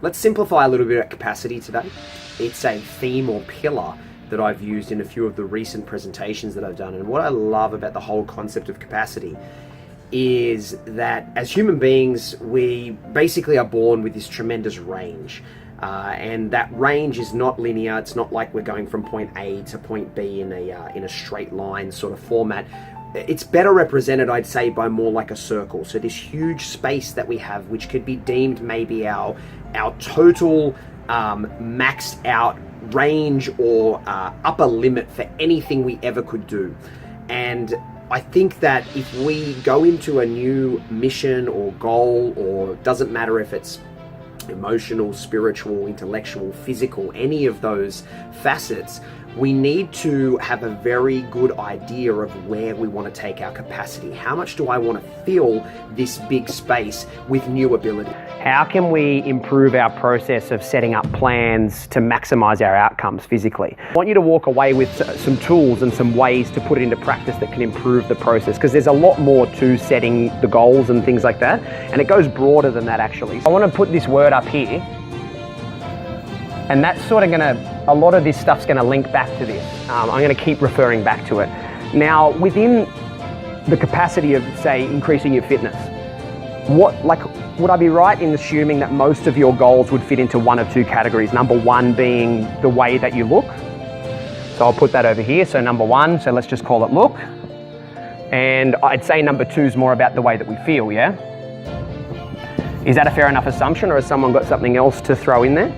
Let's simplify a little bit at capacity today. It's a theme or pillar that I've used in a few of the recent presentations that I've done. And what I love about the whole concept of capacity is that as human beings, we basically are born with this tremendous range. And that range is not linear. It's not like we're going from point A to point B in a straight line sort of format. It's better represented, I'd say, by more like a circle. So this huge space that we have, which could be deemed maybe our total maxed out range or upper limit for anything we ever could do. And I think that if we go into a new mission or goal, or doesn't matter if it's emotional, spiritual, intellectual, physical, any of those facets, we need to have a very good idea of where we want to take our capacity. How much do I want to fill this big space with new ability? How can we improve our process of setting up plans to maximize our outcomes physically? I want you to walk away with some tools and some ways to put it into practice that can improve the process, because there's a lot more to setting the goals and things like that, and it goes broader than that actually. I want to put this word up here, and that's sort of a lot of this stuff's gonna link back to this. I'm gonna keep referring back to it. Now, within the capacity of, say, increasing your fitness, would I be right in assuming that most of your goals would fit into one of two categories? Number one being the way that you look. So I'll put that over here. So number one, so let's just call it look. And I'd say number two is more about the way that we feel, yeah? Is that a fair enough assumption, or has someone got something else to throw in there?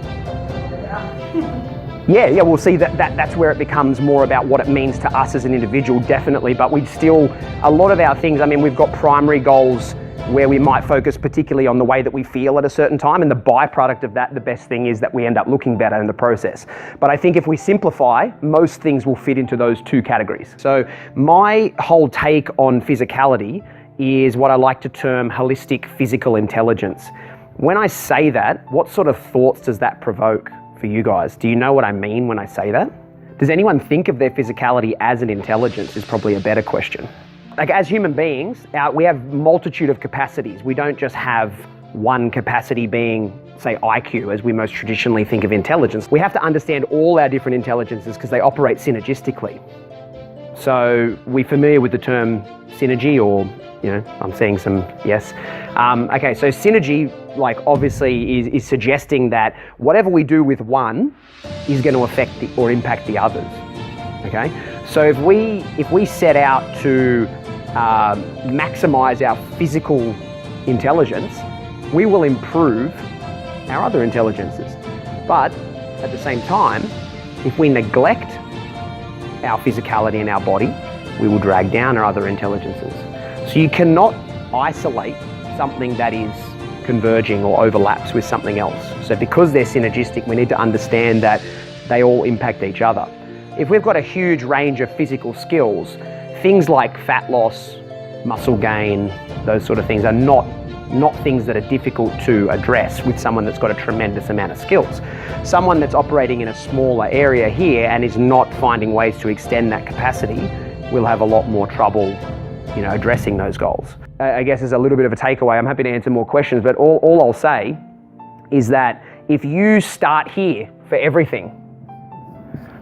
Yeah, we'll see that's where it becomes more about what it means to us as an individual, definitely. But we still, a lot of our things, I mean, we've got primary goals where we might focus particularly on the way that we feel at a certain time, and the byproduct of that, the best thing is that we end up looking better in the process. But I think if we simplify, most things will fit into those two categories. So my whole take on physicality is what I like to term holistic physical intelligence. When I say that, what sort of thoughts does that provoke for you guys? Do you know what I mean when I say that? Does anyone think of their physicality as an intelligence is probably a better question. Like, as human beings, we have multitude of capacities. We don't just have one capacity being, say, IQ, as we most traditionally think of intelligence. We have to understand all our different intelligences because they operate synergistically. So we're familiar with the term synergy, or, you know, I'm seeing some yes. Okay, so synergy, like, obviously is suggesting that whatever we do with one is going to affect or impact the others. Okay, so if we set out to maximize our physical intelligence, we will improve our other intelligences. But at the same time, if we neglect our physicality and our body, we will drag down our other intelligences. So you cannot isolate something that is converging or overlaps with something else. So because they're synergistic, we need to understand that they all impact each other. If we've got a huge range of physical skills, things like fat loss, muscle gain, those sort of things are not things that are difficult to address with someone that's got a tremendous amount of skills. Someone that's operating in a smaller area here and is not finding ways to extend that capacity will have a lot more trouble, you know, addressing those goals. I guess as a little bit of a takeaway, I'm happy to answer more questions, but all I'll say is that if you start here for everything,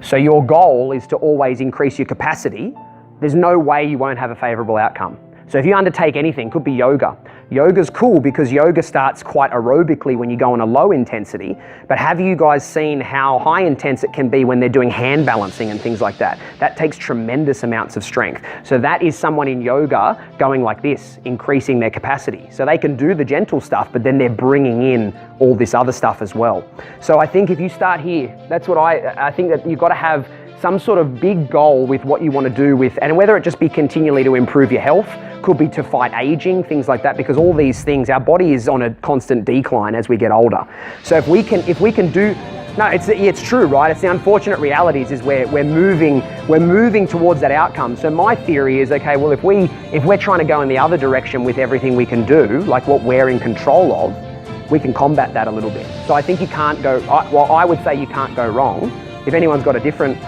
so your goal is to always increase your capacity, there's no way you won't have a favorable outcome. So if you undertake anything, could be yoga. Yoga's cool because yoga starts quite aerobically when you go on a low intensity, but have you guys seen how high intense it can be when they're doing hand balancing and things like that? That takes tremendous amounts of strength. So that is someone in yoga going like this, increasing their capacity. So they can do the gentle stuff, but then they're bringing in all this other stuff as well. So I think if you start here, that's what I think that you've got to have some sort of big goal with what you want to do with, and whether it just be continually to improve your health, could be to fight aging, things like that, because all these things, our body is on a constant decline as we get older. So if we can do, no, it's true, right? It's the unfortunate realities is we're moving towards that outcome. So my theory is, okay, well, if we're trying to go in the other direction with everything we can do, like what we're in control of, we can combat that a little bit. So I think you can't go, well, I would say you can't go wrong. If anyone's got a different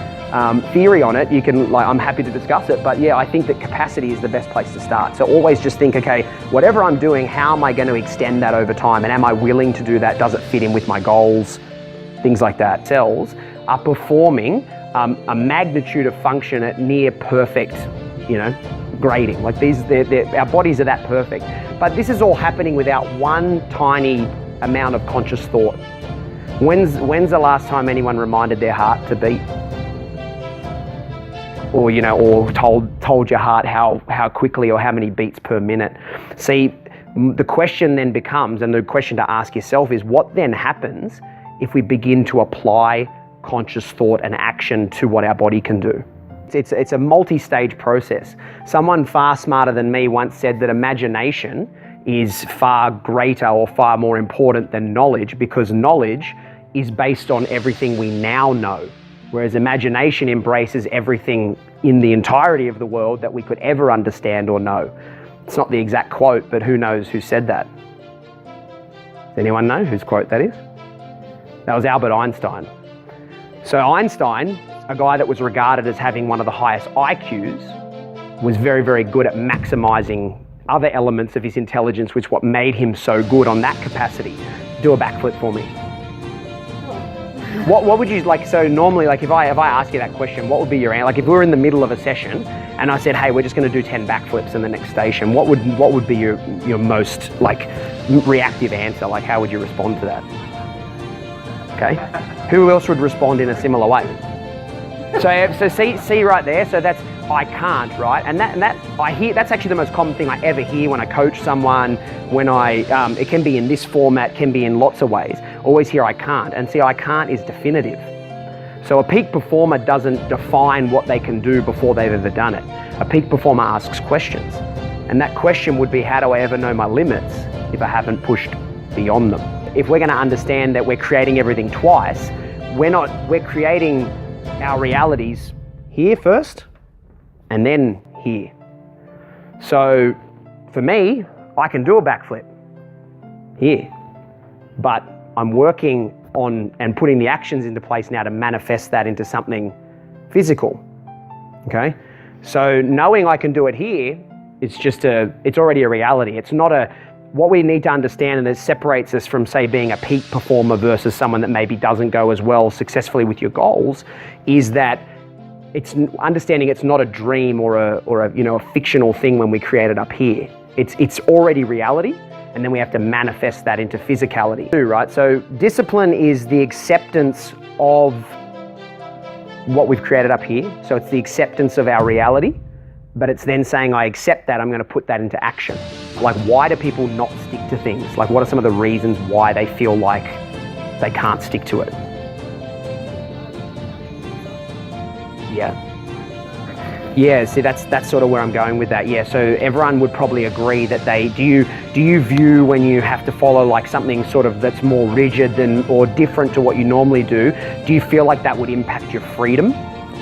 theory on it, you can, like, I'm happy to discuss it, but yeah, I think that capacity is the best place to start. So always just think, okay, whatever I'm doing, how am I going to extend that over time? And am I willing to do that? Does it fit in with my goals? Things like that. Cells are performing a magnitude of function at near perfect, grading. Like our bodies are that perfect. But this is all happening without one tiny amount of conscious thought. When's the last time anyone reminded their heart to beat? Or or told your heart how quickly or how many beats per minute? See, the question then becomes, and the question to ask yourself is, what then happens if we begin to apply conscious thought and action to what our body can do? It's a multi-stage process. Someone far smarter than me once said that imagination is far greater or far more important than knowledge, because knowledge is based on everything we now know, whereas imagination embraces everything in the entirety of the world that we could ever understand or know. It's not the exact quote, but who knows who said that? Does anyone know whose quote that is? That was Albert Einstein. So Einstein, a guy that was regarded as having one of the highest IQs, was very, very good at maximizing other elements of his intelligence, which what made him so good on that capacity. Do a backflip for me. What would you like? So normally, like if I ask you that question, what would be your answer? Like if we were in the middle of a session and I said, hey, we're just going to do 10 backflips in the next station, what would be your most like reactive answer? Like how would you respond to that? Okay. Who else would respond in a similar way? So see right there. So that's I can't, right? And that I hear. That's actually the most common thing I ever hear when I coach someone. When it can be in this format, can be in lots of ways. Always hear I can't, and see I can't is definitive. So a peak performer doesn't define what they can do before they've ever done it. A peak performer asks questions, and that question would be, how do I ever know my limits if I haven't pushed beyond them? If we're going to understand that we're creating everything twice, we're creating our realities here first and then here. So for me, I can do a backflip here, but I'm working on and putting the actions into place now to manifest that into something physical. Okay? So knowing I can do it here, it's already a reality. It's not what we need to understand, and that separates us from, say, being a peak performer versus someone that maybe doesn't go as well successfully with your goals, is that it's understanding it's not a dream or a fictional thing when we create it up here. It's already reality, and then we have to manifest that into physicality, right? So discipline is the acceptance of what we've created up here. So it's the acceptance of our reality, but it's then saying, I accept that, I'm going to put that into action. Like, why do people not stick to things? Like, what are some of the reasons why they feel like they can't stick to it? Yeah, see, that's sort of where I'm going with that. Yeah, so everyone would probably agree that do you view when you have to follow like something sort of that's more rigid or different to what you normally do you feel like that would impact your freedom?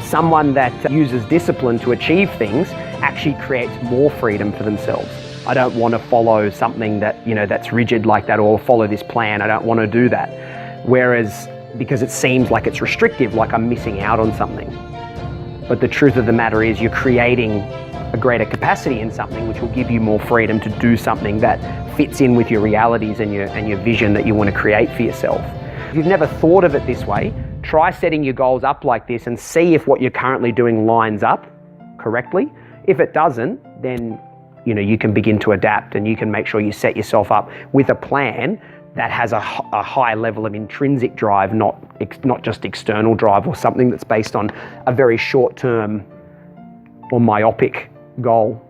Someone that uses discipline to achieve things actually creates more freedom for themselves. I don't want to follow something that, that's rigid like that, or follow this plan. I don't want to do that. Whereas, because it seems like it's restrictive, like I'm missing out on something. But the truth of the matter is you're creating a greater capacity in something which will give you more freedom to do something that fits in with your realities and your vision that you want to create for yourself. If you've never thought of it this way, try setting your goals up like this and see if what you're currently doing lines up correctly. If it doesn't, then you can begin to adapt, and you can make sure you set yourself up with a plan that has a high level of intrinsic drive, not just external drive, or something that's based on a very short-term or myopic goal.